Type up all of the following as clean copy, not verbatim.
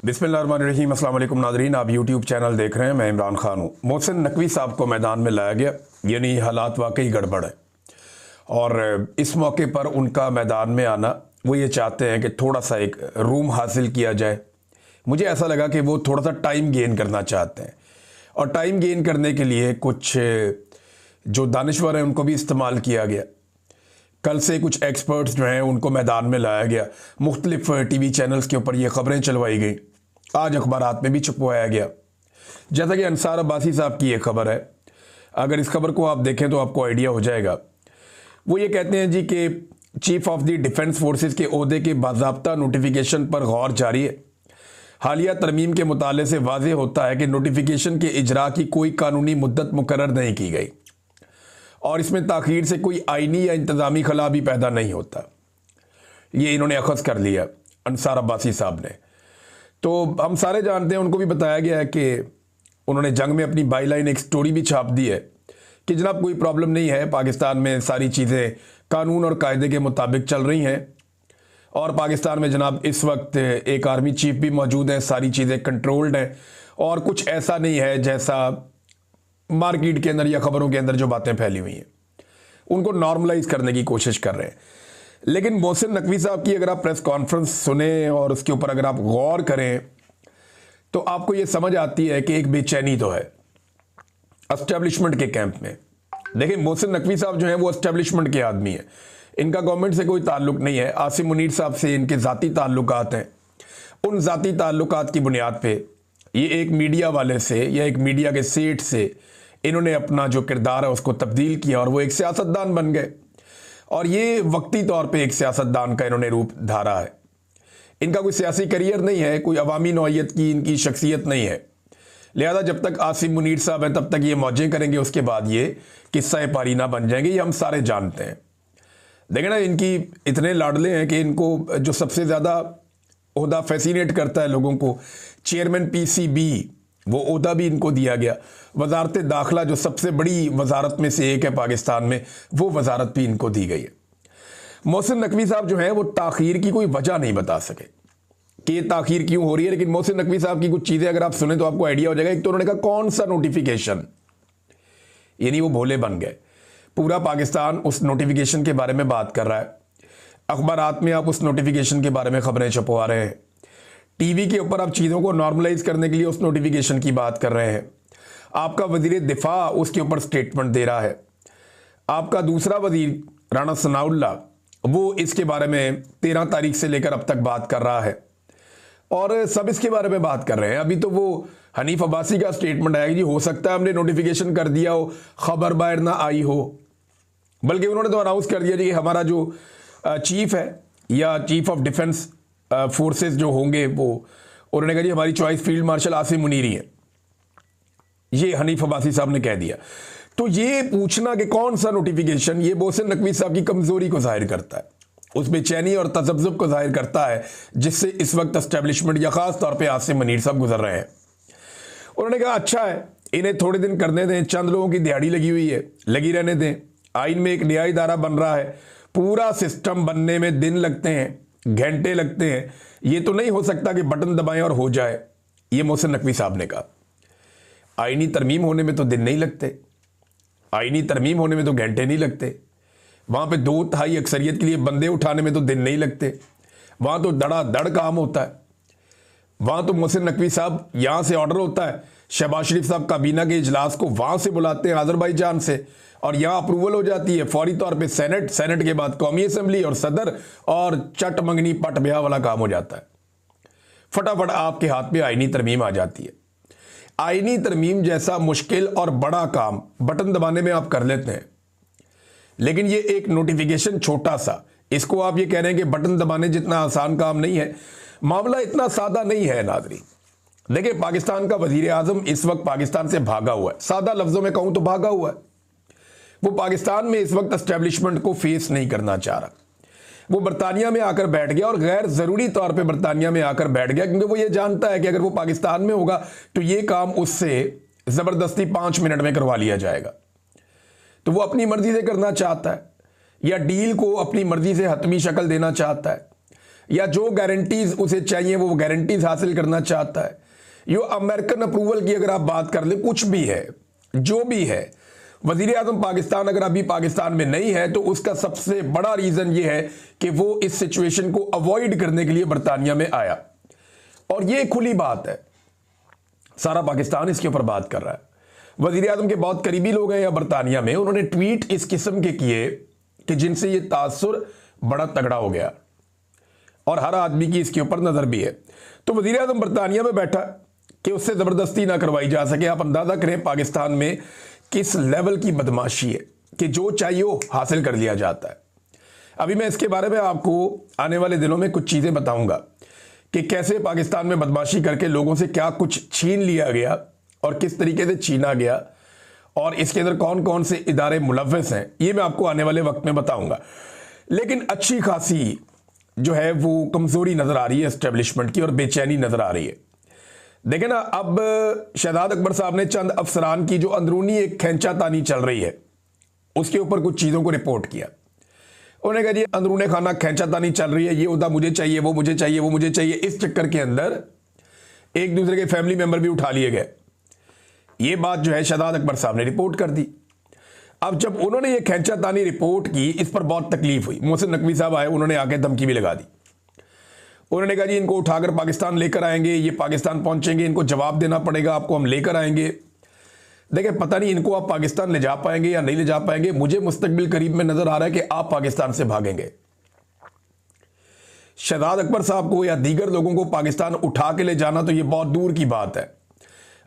बिस्मिल्लाहिर्रहमानिर्रहीम। अस्सलाम वालेकुम नाज़रीन, आप यूट्यूब चैनल देख रहे हैं। मैं इमरान खान हूँ। मोहसिन नकवी साहब को मैदान में लाया गया, यानी हालात वाकई गड़बड़ है और इस मौके पर उनका मैदान में आना, वो ये चाहते हैं कि थोड़ा सा एक रूम हासिल किया जाए। मुझे ऐसा लगा कि वो थोड़ा सा टाइम गेन करना चाहते हैं और टाइम गेन करने के लिए कुछ जो दानिश्वर हैं उनको भी इस्तेमाल किया गया। कल से कुछ एक्सपर्ट्स जो हैं उनको मैदान में लाया गया, मुख्तलिफ टीवी चैनल्स के ऊपर ये ख़बरें चलवाई गई, आज अखबारात में भी छपवाया गया। जैसा कि अंसार अब्बासी साहब की ये खबर है, अगर इस खबर को आप देखें तो आपको आइडिया हो जाएगा। वो ये कहते हैं जी कि chief of the defence forces के ओहदे के बाज़ाब्ता नोटिफिकेशन पर गौर जारी है। हालिया तरमीम के मुताले से वाज़ेह होता है कि नोटिफिकेशन के इजरा की कोई कानूनी मुद्दत मुकर्रर नहीं की गई और इसमें ताख़ीर से कोई आइनी या इंतज़ामी खला भी पैदा नहीं होता। ये इन्होंने अखज़ कर लिया अंसार अब्बासी साहब ने। तो हम सारे जानते हैं, उनको भी बताया गया है कि उन्होंने जंग में अपनी बाई लाइन एक स्टोरी भी छाप दी है कि जनाब कोई प्रॉब्लम नहीं है, पाकिस्तान में सारी चीज़ें कानून और कायदे के मुताबिक चल रही हैं और पाकिस्तान में जनाब इस वक्त एक आर्मी चीफ भी मौजूद है, सारी चीज़ें कंट्रोल्ड हैं और कुछ ऐसा नहीं है जैसा मार्केट के अंदर या खबरों के अंदर जो बातें फैली हुई हैं, उनको नॉर्मलाइज करने की कोशिश कर रहे हैं। लेकिन मोहसिन नकवी साहब की अगर आप प्रेस कॉन्फ्रेंस सुने और उसके ऊपर अगर आप गौर करें तो आपको ये समझ आती है कि एक बेचैनी तो है एस्टेब्लिशमेंट के कैंप में। देखिए, मोहसिन नकवी साहब जो हैं वो एस्टेब्लिशमेंट के आदमी हैं, इनका गवर्नमेंट से कोई ताल्लुक नहीं है। आसिम मुनीर साहब से इनके ज़ाती ताल्लुकात हैं। उन ज़ाती ताल्लुकात की बुनियाद पे ये एक मीडिया वाले से या एक मीडिया के सेठ से इन्होंने अपना जो किरदार है उसको तब्दील किया और वो एक सियासतदान बन गए और ये वक्ती तौर पे एक सियासतदान का इन्होंने रूप धारा है। इनका कोई सियासी करियर नहीं है, कोई अवामी नौइयत की इनकी शख्सियत नहीं है। लिहाजा जब तक आसिम मुनीर साहब हैं तब तक ये मौजें करेंगे, उसके बाद ये किस्सा पारीना बन जाएंगे, ये हम सारे जानते हैं। देखें ना, इनकी इतने लाडले हैं कि इनको जो सबसे ज़्यादा ओहदा फैसिनेट करता है लोगों को, चेयरमैन पीसीबी, वो ओहदा भी इनको दिया गया। वजारत दाखिला जो सबसे बड़ी वजारत में से एक है पाकिस्तान में, वो वजारत भी इनको दी गई है। मोहसिन नकवी साहब जो है वो ताख़ीर की कोई वजह नहीं बता सके कि ये ताख़ीर क्यों हो रही है। लेकिन मोहसिन नकवी साहब की कुछ चीज़ें अगर आप सुने तो आपको आइडिया हो जाएगा। एक तो उन्होंने कहा कौन सा नोटिफिकेशन, यानी वो भोले बन गए। पूरा पाकिस्तान उस नोटिफिकेशन के बारे में बात कर रहा है, अखबारात में आप उस नोटिफिकेशन के बारे में खबरें छपवा रहे हैं, टीवी के ऊपर आप चीज़ों को नॉर्मलाइज करने के लिए उस नोटिफिकेशन की बात कर रहे हैं, आपका वजीर दिफा उसके ऊपर स्टेटमेंट दे रहा है, आपका दूसरा वजीर राना सनाउल्लाह वो इसके बारे में 13 तारीख से लेकर अब तक बात कर रहा है और सब इसके बारे में बात कर रहे हैं। अभी तो वो हनीफ अब्बासी का स्टेटमेंट आया कि जी हो सकता है हमने नोटिफिकेशन कर दिया हो, खबर बाहर ना आई हो, बल्कि उन्होंने तो अनाउंस कर दिया जी कि हमारा जो चीफ है या चीफ ऑफ डिफेंस फोर्सेस जो होंगे वो, उन्होंने कहा जी हमारी choice field marshal Asim Munir ही है। ये हनीफ अब्बासी साहब ने कह दिया। तो ये पूछना कि कौन सा नोटिफिकेशन, ये मोहसिन नकवी साहब की कमजोरी को जाहिर करता है, उस बेचैनी और तजब्जुब को जाहिर करता है जिससे इस वक्त एस्टेब्लिशमेंट या खास तौर पे आसिम मुनीर साहब गुजर रहे हैं। उन्होंने कहा अच्छा है, इन्हें थोड़े दिन करने दें, चंद लोगों की दिहाड़ी लगी हुई है, लगी रहने दें। आइन में एक नया इदारा बन रहा है, पूरा सिस्टम बनने में दिन लगते हैं, घंटे लगते हैं। ये तो नहीं हो सकता कि बटन दबाएं और हो जाए। ये मोहसिन नकवी साहब ने कहा आईनी तरमीम होने में तो दिन नहीं लगते, आईनी तरमीम होने में तो घंटे नहीं लगते, वहाँ पे 2/3 अक्सरियत के लिए बंदे उठाने में तो दिन नहीं लगते, वहाँ तो धड़ाधड़ काम होता है। वहाँ तो मोहसिन नकवी साहब यहाँ से ऑर्डर होता है, शहबाज शरीफ साहब काबीना के इजलास को वहाँ से बुलाते हैं आज़रबाईजान से और यहाँ अप्रूवल हो जाती है फौरी तौर पे सेनेट, सेनेट के बाद कौमी असम्बली और सदर, और चट मंगनी पट ब्याह वाला काम हो जाता है। फटाफट आपके हाथ में आईनी तरमीम आ जाती है। आईनी तरमीम जैसा मुश्किल और बड़ा काम बटन दबाने में आप कर लेते हैं, लेकिन ये एक नोटिफिकेशन छोटा सा, इसको आप ये कह रहे हैं कि बटन दबाने जितना आसान काम नहीं है। मामला इतना सादा नहीं है नाज़रीन। देखिए, पाकिस्तान का वजीर आजम इस वक्त पाकिस्तान से भागा हुआ है, सादा लफ्जों में कहूं तो भागा हुआ है। वो पाकिस्तान में इस वक्त एस्टेब्लिशमेंट को फेस नहीं करना चाह रहा। वो बरतानिया में आकर बैठ गया और गैर ज़रूरी तौर पे बरतानिया में आकर बैठ गया, क्योंकि वो ये जानता है कि अगर वो पाकिस्तान में होगा तो ये काम उससे ज़बरदस्ती 5 मिनट में करवा लिया जाएगा। तो वो अपनी मर्जी से करना चाहता है या डील को अपनी मर्जी से हतमी शक्ल देना चाहता है। या जो गारंटीज उसे चाहिए वो गारंटीज हासिल करना चाहता है, यो अमेरिकन अप्रूवल की अगर आप बात कर ले, कुछ भी है, जो भी है, वजीर आजम पाकिस्तान अगर अभी पाकिस्तान में नहीं है तो उसका सबसे बड़ा रीजन ये है कि वो इस सिचुएशन को अवॉइड करने के लिए बरतानिया में आया। और ये खुली बात है, सारा पाकिस्तान इसके ऊपर बात कर रहा है। वजीर आजम के बहुत करीबी लोग हैं या बरतानिया में, उन्होंने ट्वीट इस किस्म के किए कि जिनसे ये तासुर बड़ा तगड़ा हो गया और हर आदमी की इसके ऊपर नजर भी है। तो वजीर आजम बरतानिया में बैठा कि उससे जबरदस्ती ना करवाई जा सके। आप अंदाजा करें पाकिस्तान में किस लेवल की बदमाशी है कि जो चाहिए वो हासिल कर लिया जाता है। अभी मैं इसके बारे में आपको आने वाले दिनों में कुछ चीजें बताऊंगा कि कैसे पाकिस्तान में बदमाशी करके लोगों से क्या कुछ छीन लिया गया और किस तरीके से छीना गया और इसके अंदर कौन कौन से इदारे मुलव्वस हैं, ये मैं आपको आने वाले वक्त में बताऊंगा। लेकिन अच्छी खासी जो है वो कमजोरी नजर आ रही है एस्टेब्लिशमेंट की और बेचैनी नजर आ रही है। देखें ना, अब शहजाद अकबर साहब ने चंद अफसरान की जो अंदरूनी एक खैंचातानी चल रही है उसके ऊपर कुछ चीज़ों को रिपोर्ट किया। उन्होंने कहा जी अंदरूनी खाना खैंचातानी चल रही है, ये उदा मुझे चाहिए, वो मुझे चाहिए, वो मुझे चाहिए। इस चक्कर के अंदर एक दूसरे के फैमिली मेंबर भी उठा लिए गए। ये बात जो है शहजाद अकबर साहब ने रिपोर्ट कर दी। अब जब उन्होंने ये खैंचातानी रिपोर्ट की, इस पर बहुत तकलीफ हुई। मोहसिन नकवी साहब आए, उन्होंने आके धमकी भी लगा दी। उन्होंने कहा जी इनको उठाकर पाकिस्तान लेकर आएंगे, ये पाकिस्तान पहुंचेंगे, इनको जवाब देना पड़ेगा, आपको हम लेकर आएंगे। देखिए पता नहीं इनको आप पाकिस्तान ले जा पाएंगे या नहीं ले जा पाएंगे। मुझे मुस्तकबिल करीब में नजर आ रहा है कि आप पाकिस्तान से भागेंगे। शहजाद अकबर साहब को या दीगर लोगों को पाकिस्तान उठा के ले जाना तो ये बहुत दूर की बात है।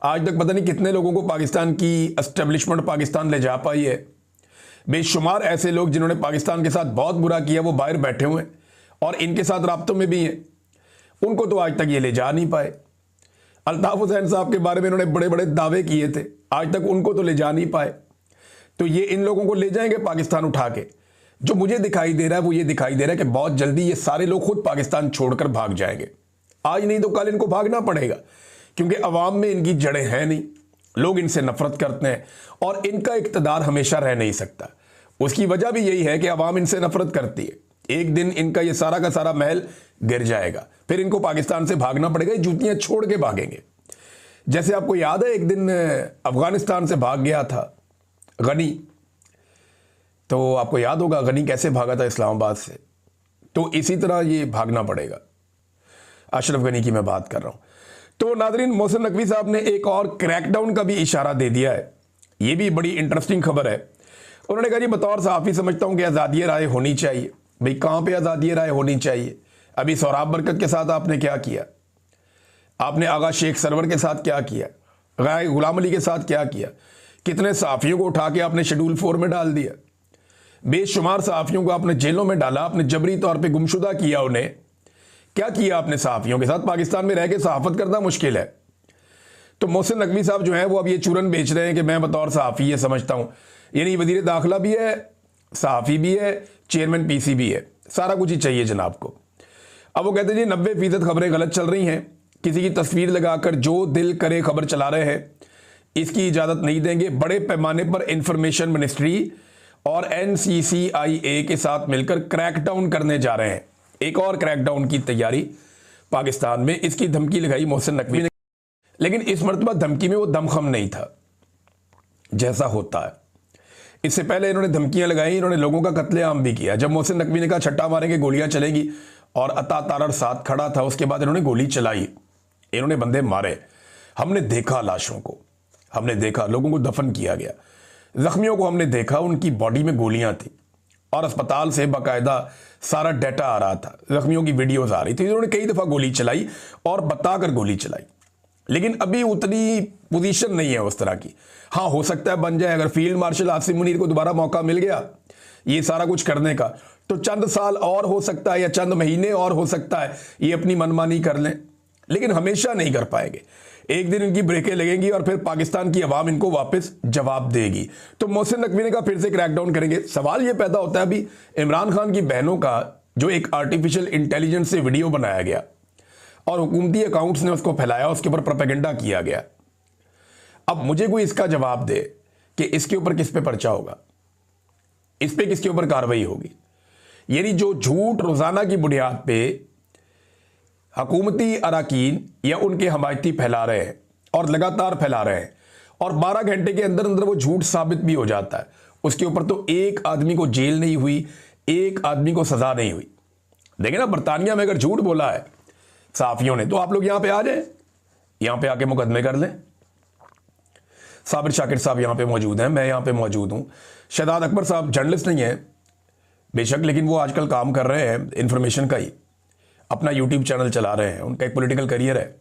आज तक पता नहीं कितने लोगों को पाकिस्तान की एस्टेब्लिशमेंट पाकिस्तान ले जा पाई है। बेशुमार ऐसे लोग जिन्होंने पाकिस्तान के साथ बहुत बुरा किया वो बाहर बैठे हुए हैं और इनके साथ राब्तों में भी हैं, उनको तो आज तक ये ले जा नहीं पाए। अल्ताफ हुसैन साहब के बारे में इन्होंने बड़े बड़े दावे किए थे, आज तक उनको तो ले जा नहीं पाए। तो ये इन लोगों को ले जाएंगे पाकिस्तान उठा के। जो मुझे दिखाई दे रहा है वो ये दिखाई दे रहा है कि बहुत जल्दी ये सारे लोग खुद पाकिस्तान छोड़कर भाग जाएंगे। आज नहीं तो कल इनको भागना पड़ेगा, क्योंकि अवाम में इनकी जड़ें हैं नहीं, लोग इनसे नफरत करते हैं और इनका इक्तदार हमेशा रह नहीं सकता। उसकी वजह भी यही है कि अवाम इनसे नफरत करती है। एक दिन इनका ये सारा का सारा महल गिर जाएगा, फिर इनको पाकिस्तान से भागना पड़ेगा, जूतियां छोड़ के भागेंगे। जैसे आपको याद है एक दिन अफगानिस्तान से भाग गया था गनी, तो आपको याद होगा गनी कैसे भागा था इस्लामाबाद से। तो इसी तरह ये भागना पड़ेगा। अशरफ गनी की मैं बात कर रहा हूं। तो नाजरीन, मोहसिन नकवी साहब ने एक और क्रैकडाउन का भी इशारा दे दिया है। ये भी बड़ी इंटरेस्टिंग खबर है। उन्होंने कहा जी बतौर सहाफ़ी समझता हूं कि आज़ादी राय होनी चाहिए। भाई कहां पे आज़ादी राय होनी चाहिए? अभी सोहराब बरकत के साथ आपने क्या किया? आपने आगा शेख सरवर के साथ क्या किया? गाय गुलाम अली के साथ क्या किया? कितने सहाफ़ियों को उठा के आपने शेड्यूल 4 में डाल दिया। बेशुमार सहाफ़ियों को आपने जेलों में डाला, आपने जबरी तौर पर गुमशुदा किया उन्हें। क्या किया आपने सहाफ़ियों के साथ? पाकिस्तान में रह के सहाफ़त करना मुश्किल है। तो मोहसिन नकवी साहब जो है वो अब ये चूरन बेच रहे हैं कि मैं बतौर सहाफ़ी ये समझता हूं, यानी वज़ीर दाखिला भी है, सहाफ़ी भी है, चेयरमैन पीसी भी है, सारा कुछ ही चाहिए जनाब को। अब वो कहते हैं जी 90% खबरें गलत चल रही हैं, किसी की तस्वीर लगाकर जो दिल करे खबर चला रहे हैं, इसकी इजाज़त नहीं देंगे। बड़े पैमाने पर इंफॉर्मेशन मिनिस्ट्री और NCCIA के साथ मिलकर क्रैकडाउन करने जा रहे हैं। एक और क्रैकडाउन की तैयारी पाकिस्तान में, इसकी धमकी लगाई मोहसिन नकवी ने। लेकिन इस मरतबा धमकी में वो दमखम नहीं था जैसा होता है। इससे पहले इन्होंने धमकियां लगाई, इन्होंने लोगों का कत्लेआम भी किया। जब मोहसिन नकवी ने कहा छट्टा मारेंगे गोलियां चलेगी और अता तारर साथ खड़ा था, उसके बाद इन्होंने गोली चलाई, इन्होंने बंदे मारे। हमने देखा लाशों को, हमने देखा लोगों को दफन किया गया, जख्मियों को हमने देखा, उनकी बॉडी में गोलियां थी और अस्पताल से बाकायदा सारा डाटा आ रहा था, जख्मियों की वीडियोस आ रही थी। इन्होंने कई दफ़ा गोली चलाई और बताकर गोली चलाई, लेकिन अभी उतनी पोजीशन नहीं है उस तरह की। हाँ, हो सकता है बन जाए, अगर फील्ड मार्शल आसिम मुनीर को दोबारा मौका मिल गया ये सारा कुछ करने का, तो चंद साल और हो सकता है या चंद महीने और हो सकता है ये अपनी मनमानी कर लें, लेकिन हमेशा नहीं कर पाएंगे। एक दिन इनकी ब्रेकें लगेंगी और फिर पाकिस्तान की आवाम इनको वापस जवाब देगी। तो मोहसिन नकवी ने कहा फिर से क्रैकडाउन करेंगे। सवाल ये पैदा होता है, अभी इमरान खान की बहनों का जो एक आर्टिफिशियल इंटेलिजेंस से वीडियो बनाया गया और हुकूमती अकाउंट्स ने उसको फैलाया, उसके ऊपर प्रोपेगेंडा किया गया। अब मुझे कोई इसका जवाब दे कि इसके ऊपर किस पे पर्चा होगा, इस पे किसके ऊपर कार्रवाई होगी। यानी जो झूठ रोजाना की बुनियाद पे हुकूमती अरकान या उनके हमायती फैला रहे हैं और लगातार फैला रहे हैं, और 12 घंटे के अंदर अंदर वो झूठ साबित भी हो जाता है, उसके ऊपर तो एक आदमी को जेल नहीं हुई, एक आदमी को सजा नहीं हुई। देखिए ना, बरतानिया में अगर झूठ बोला है सहाफियों ने, तो आप लोग यहां पे आ जाएं, यहां पे आके मुकदमे कर लें। साबिर शाकिर साहब यहां पे मौजूद हैं, मैं यहां पे मौजूद हूं। शहजाद अकबर साहब जर्नलिस्ट नहीं है बेशक, लेकिन वो आजकल काम कर रहे हैं इंफॉर्मेशन का ही, अपना यूट्यूब चैनल चला रहे हैं, उनका एक पॉलिटिकल करियर है।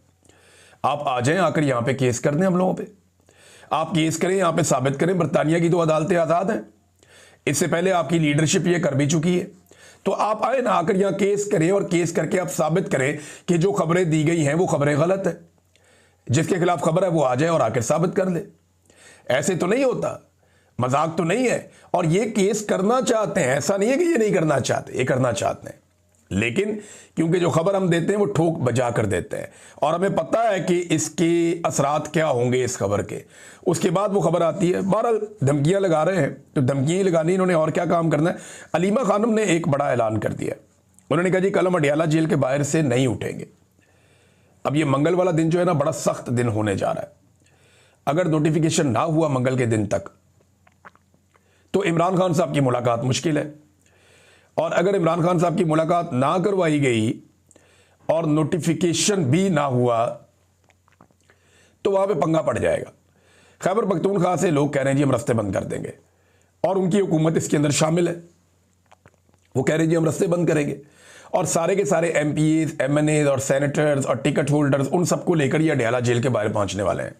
आप आ जाएं, आकर यहां पे केस कर दें हम लोगों पे, आप केस करें, यहां पे साबित करें बरतानिया की तो अदालतें आज़ाद हैं, इससे पहले आपकी लीडरशिप ये कर भी चुकी है। तो आप आए ना, आकर यहां केस करें और केस करके आप साबित करें कि जो खबरें दी गई हैं वो खबरें गलत है। जिसके खिलाफ खबर है वो आ जाए और आकर साबित कर ले। ऐसे तो नहीं होता, मजाक तो नहीं है। और ये केस करना चाहते हैं, ऐसा नहीं है कि ये नहीं करना चाहते, ये करना चाहते हैं, लेकिन क्योंकि जो खबर हम देते हैं वो ठोक बजा कर देते हैं और हमें पता है कि इसके असरात क्या होंगे इस खबर के, उसके बाद वो खबर आती है। बहरहाल धमकियां लगा रहे हैं तो धमकियां ही लगानी, इन्होंने और क्या काम करना है। अलीमा खानम ने एक बड़ा ऐलान कर दिया, उन्होंने कहा जी कल हम अडियाला जेल के बाहर से नहीं उठेंगे। अब ये मंगल वाला दिन जो है ना, बड़ा सख्त दिन होने जा रहा है। अगर नोटिफिकेशन ना हुआ मंगल के दिन तक तो इमरान खान साहब की मुलाकात मुश्किल है, और अगर इमरान खान साहब की मुलाकात ना करवाई गई और नोटिफिकेशन भी ना हुआ तो वहां पे पंगा पड़ जाएगा। खैबर पख्तूनख्वा से लोग कह रहे हैं जी हम रास्ते बंद कर देंगे, और उनकी हुकूमत इसके अंदर शामिल है। वो कह रहे हैं जी हम रास्ते बंद करेंगे, और सारे के सारे MPs, MNAs और सेनेटर्स और टिकट होल्डर्स, उन सबको लेकर ये अडियाला जेल के बाहर पहुंचने वाले हैं।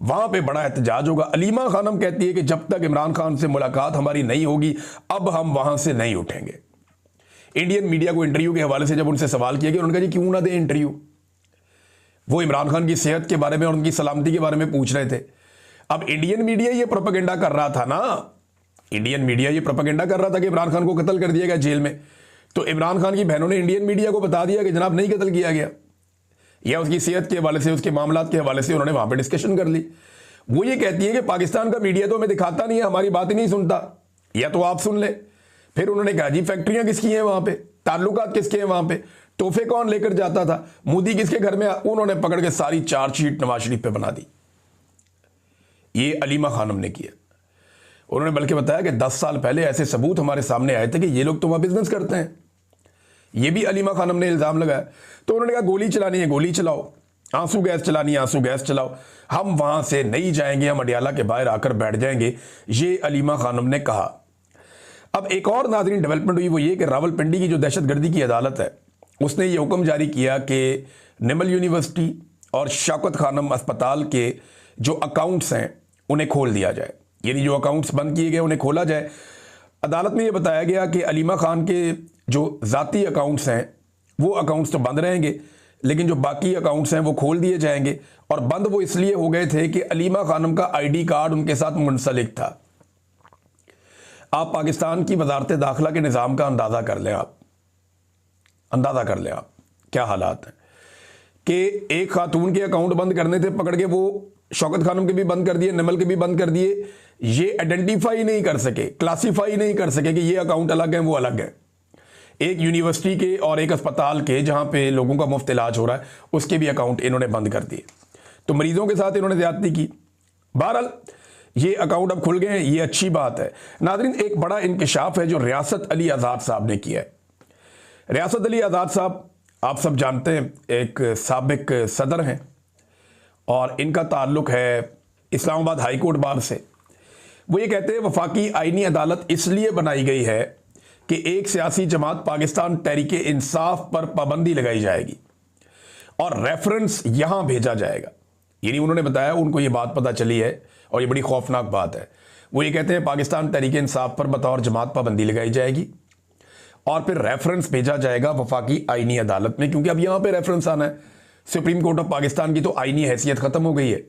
वहां पे बड़ा एहतजाज होगा। अलीमा खानम कहती है कि जब तक इमरान खान से मुलाकात हमारी नहीं होगी अब हम वहां से नहीं उठेंगे। इंडियन मीडिया को इंटरव्यू के हवाले से जब उनसे सवाल किया कि उन्होंने कहा जी क्यों ना दे इंटरव्यू, वो इमरान खान की सेहत के बारे में और उनकी सलामती के बारे में पूछ रहे थे। अब इंडियन मीडिया ये प्रोपेगेंडा कर रहा था ना, इंडियन मीडिया ये प्रोपेगेंडा कर रहा था कि इमरान खान को कत्ल कर दिया गया जेल में, तो इमरान खान की बहनों ने इंडियन मीडिया को बता दिया कि जनाब नहीं कत्ल किया गया, या उसकी सेहत के हवाले से, उसके मामलात के हवाले से उन्होंने वहां पे डिस्कशन कर ली। वो ये कहती है कि पाकिस्तान का मीडिया तो हमें दिखाता नहीं है, हमारी बात ही नहीं सुनता, या तो आप सुन ले। फिर उन्होंने कहा जी फैक्ट्रियां किसकी हैं वहां पे, ताल्लुकात किसके हैं वहां पे, तोहफे कौन लेकर जाता था, मोदी किसके घर में, उन्होंने पकड़ के सारी चार्जशीट नवाज शरीफ पे बना दी। ये अलीमा खानम ने किया। उन्होंने बल्कि बताया कि 10 साल पहले ऐसे सबूत हमारे सामने आए थे कि ये लोग तो वहां बिजनेस करते हैं। ये भी अलीमा खानम ने इल्जाम लगाया। तो उन्होंने कहा गोली चलानी है गोली चलाओ, आंसू गैस चलानी है आंसू गैस चलाओ, हम वहां से नहीं जाएंगे, हम अडियाला के बाहर आकर बैठ जाएंगे, ये अलीमा खानम ने कहा। अब एक और नाज़रीन डेवलपमेंट हुई, वो ये कि रावलपिंडी की जो दहशतगर्दी की अदालत है उसने ये हुक्म जारी किया कि निमल यूनिवर्सिटी और शौकत खानम अस्पताल के जो अकाउंट्स हैं उन्हें खोल दिया जाए, यानी जो अकाउंट्स बंद किए गए उन्हें खोला जाए। अदालत में यह बताया गया कि अलीमा खान के जो ज़ाती अकाउंट्स हैं वो अकाउंट्स तो बंद रहेंगे, लेकिन जो बाकी अकाउंट्स हैं वो खोल दिए जाएंगे। और बंद वो इसलिए हो गए थे कि अलीमा खानम का ID कार्ड उनके साथ मुंसलिक था। आप पाकिस्तान की वजारत दाखिला के निज़ाम का अंदाज़ा कर लें, आप अंदाज़ा कर लें आप क्या हालात हैं कि एक खातून के अकाउंट बंद करने थे पकड़ के, वो शौकत खानम के भी बंद कर दिए, निमल के भी बंद कर दिए। ये आइडेंटिफाई नहीं कर सके, क्लासीफाई नहीं कर सके कि ये अकाउंट अलग है वो अलग है। एक यूनिवर्सिटी के और एक अस्पताल के जहां पे लोगों का मुफ्त इलाज हो रहा है उसके भी अकाउंट इन्होंने बंद कर दिए। तो मरीजों के साथ इन्होंने ज्यादती की। बहरहाल ये अकाउंट अब खुल गए हैं, ये अच्छी बात है। नाज़रीन एक बड़ा इंकशाफ है जो रियासत अली आज़ाद साहब ने किया है। रियासत अली आज़ाद साहब आप सब जानते हैं एक साबिक सदर हैं और इनका ताल्लुक है इस्लामाबाद हाई कोर्ट बार से। वो ये कहते हैं वफाकी आईनी अदालत इसलिए बनाई गई है कि एक सियासी जमात पाकिस्तान तहरीके इंसाफ पर पाबंदी लगाई जाएगी और रेफरेंस यहां भेजा जाएगा। यानी उन्होंने बताया उनको ये बात पता चली है और ये बड़ी खौफनाक बात है। वो ये कहते हैं पाकिस्तान तहरीके इंसाफ पर बतौर जमात पाबंदी लगाई जाएगी और फिर रेफरेंस भेजा जाएगा वफाकी आईनी अदालत में, क्योंकि अब यहां पे रेफरेंस आना है। सुप्रीम कोर्ट ऑफ पाकिस्तान की तो आईनी हैसियत खत्म हो गई है,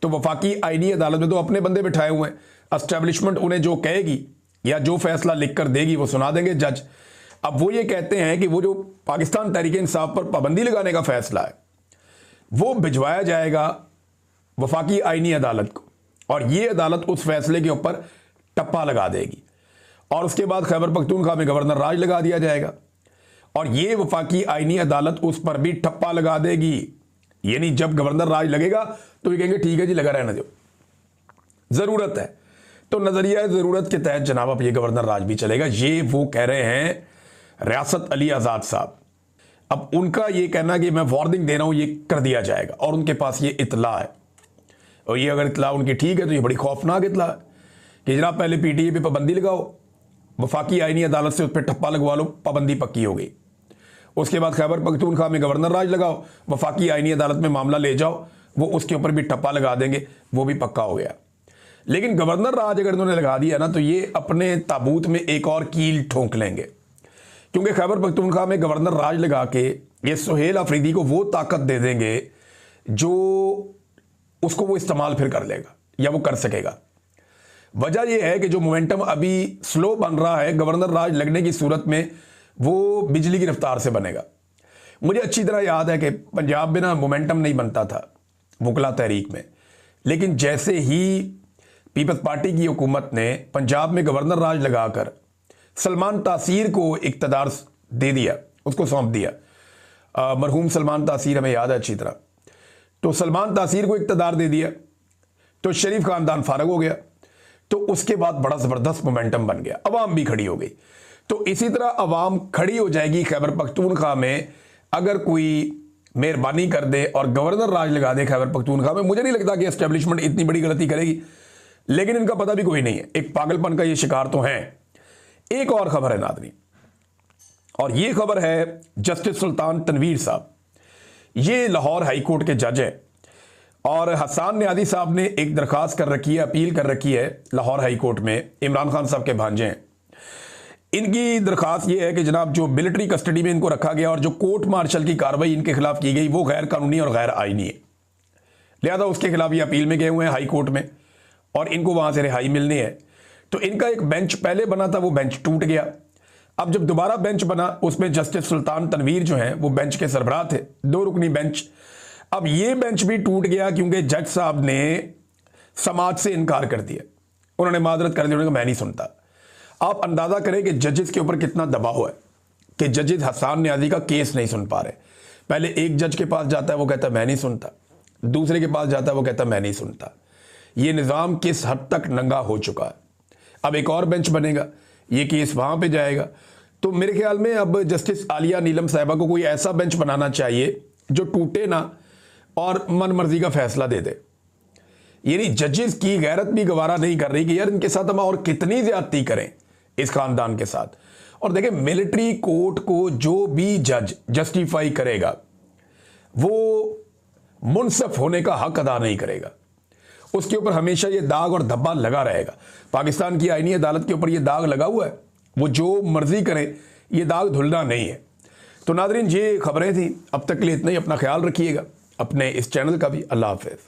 तो वफाकी आईनी अदालत में तो अपने बंदे बिठाए हुए हैं। एस्टेब्लिशमेंट उन्हें जो कहेगी या जो फैसला लिखकर देगी वो सुना देंगे जज। अब वो ये कहते हैं कि वो जो पाकिस्तान तहरीके इंसाफ पर पाबंदी लगाने का फैसला है वो भिजवाया जाएगा वफाकी आईनी अदालत को, और ये अदालत उस फैसले के ऊपर टप्पा लगा देगी और उसके बाद खैबर पख्तूनख्वा में गवर्नर राज लगा दिया जाएगा और ये वफाकी आईनी अदालत उस पर भी ठप्पा लगा देगी। यानी जब गवर्नर राज लगेगा तो ये कहेंगे ठीक है जी, लगा रहने दो, जरूरत है। तो नजरिया जरूरत के तहत जनाब अब ये गवर्नर राज भी चलेगा। ये वो कह रहे हैं रियासत अली आजाद साहब। अब उनका ये कहना कि मैं वार्निंग दे रहा हूं, ये कर दिया जाएगा, और उनके पास ये इतला है, और ये अगर इतला उनकी ठीक है तो ये बड़ी खौफनाक इतला है कि जनाब पहले पीटीए पे पाबंदी लगाओ, वफाकी आईनी अदालत से उस पर ठप्पा लगवा लो, पाबंदी पक्की हो गई। उसके बाद खैबर पख्तूनख्वा में गवर्नर राज लगाओ, वफाकी आईनी अदालत में मामला ले जाओ, वो उसके ऊपर भी ठप्पा लगा देंगे, वो भी पक्का हो गया। लेकिन गवर्नर राज अगर उन्होंने लगा दिया ना तो ये अपने ताबूत में एक और कील ठोंक लेंगे, क्योंकि खैबर पख्तूनख्वा में गवर्नर राज लगा के ये सुहेल अफरीदी को वो ताकत दे देंगे जो उसको वो इस्तेमाल फिर कर लेगा या वो कर सकेगा। वजह यह है कि जो मोमेंटम अभी स्लो बन रहा है, गवर्नर राज लगने की सूरत में वो बिजली की रफ्तार से बनेगा। मुझे अच्छी तरह याद है कि पंजाब में ना मोमेंटम नहीं बनता था वकला तहरीक में, लेकिन जैसे ही पीपल्स पार्टी की हुकूमत ने पंजाब में गवर्नर राज लगाकर सलमान तासीर को इक़्तिदार दे दिया, उसको सौंप दिया, मरहूम सलमान तासीर हमें याद है अच्छी तरह, तो सलमान तासीर को इक़्तिदार दे दिया तो शरीफ खानदान फारग हो गया। तो उसके बाद बड़ा ज़बरदस्त मोमेंटम बन गया, अवाम भी खड़ी हो गई। तो इसी तरह अवाम खड़ी हो जाएगी खैबर पख्तूनख्वा में अगर कोई मेहरबानी कर दे और गवर्नर राज लगा दे खैबर पख्तूनख्वा में। मुझे नहीं लगता कि एस्टेब्लिशमेंट इतनी बड़ी गलती करेगी, लेकिन इनका पता भी कोई नहीं है, एक पागलपन का ये शिकार तो हैं। एक और खबर है नादरी, और ये खबर है जस्टिस सुल्तान तनवीर साहब, ये लाहौर हाई कोर्ट के जज हैं, और हसन न्याजी साहब ने एक दरखास्त कर रखी है, अपील कर रखी है लाहौर हाई कोर्ट में, इमरान खान साहब के भांजे हैं। इनकी दरखास्त ये है कि जनाब जो मिलिट्री कस्टडी में इनको रखा गया और जो कोर्ट मार्शल की कार्रवाई इनके खिलाफ की गई वो गैर कानूनी और गैर आईनी है, लिहाजा उसके खिलाफ ये अपील में गए हुए हैं हाई कोर्ट में और इनको वहां से रिहाई मिलनी है। तो इनका एक बेंच पहले बना था, वो बेंच टूट गया। अब जब दोबारा बेंच बना उसमें जस्टिस सुल्तान तनवीर जो हैं वो बेंच के सरबराह थे, 2 रुकनी बेंच। अब ये बेंच भी टूट गया क्योंकि जज साहब ने समाज से इनकार कर दिया, उन्होंने माजरत कर दी, उन्होंने कहा मैं नहीं सुनता। आप अंदाजा करें कि जजेस के ऊपर कितना दबाव है कि जजेस हसन न्याजी का केस नहीं सुन पा रहे। पहले एक जज के पास जाता है वो कहता है मैं नहीं सुनता, दूसरे के पास जाता है वो कहता है मैं नहीं सुनता। ये निज़ाम किस हद तक नंगा हो चुका है। अब एक और बेंच बनेगा, ये केस वहां पे जाएगा। तो मेरे ख्याल में अब जस्टिस आलिया नीलम साहिबा को कोई ऐसा बेंच बनाना चाहिए जो टूटे ना और मन मर्जी का फैसला दे दे। यानी जजेस की गैरत भी गवारा नहीं कर रही कि यार इनके साथ हम और कितनी ज्यादती करें इस खानदान के साथ। और देखें, मिलिट्री कोर्ट को जो भी जज जस्टिफाई करेगा वो मुनसफ होने का हक अदा नहीं करेगा, उसके ऊपर हमेशा ये दाग और धब्बा लगा रहेगा। पाकिस्तान की आईनी अदालत के ऊपर ये दाग लगा हुआ है, वो जो मर्जी करे ये दाग धुलना नहीं है। तो नादरीन, ये खबरें थी, अब तक के लिए इतना ही। अपना ख्याल रखिएगा, अपने इस चैनल का भी। अल्लाह हाफिज़।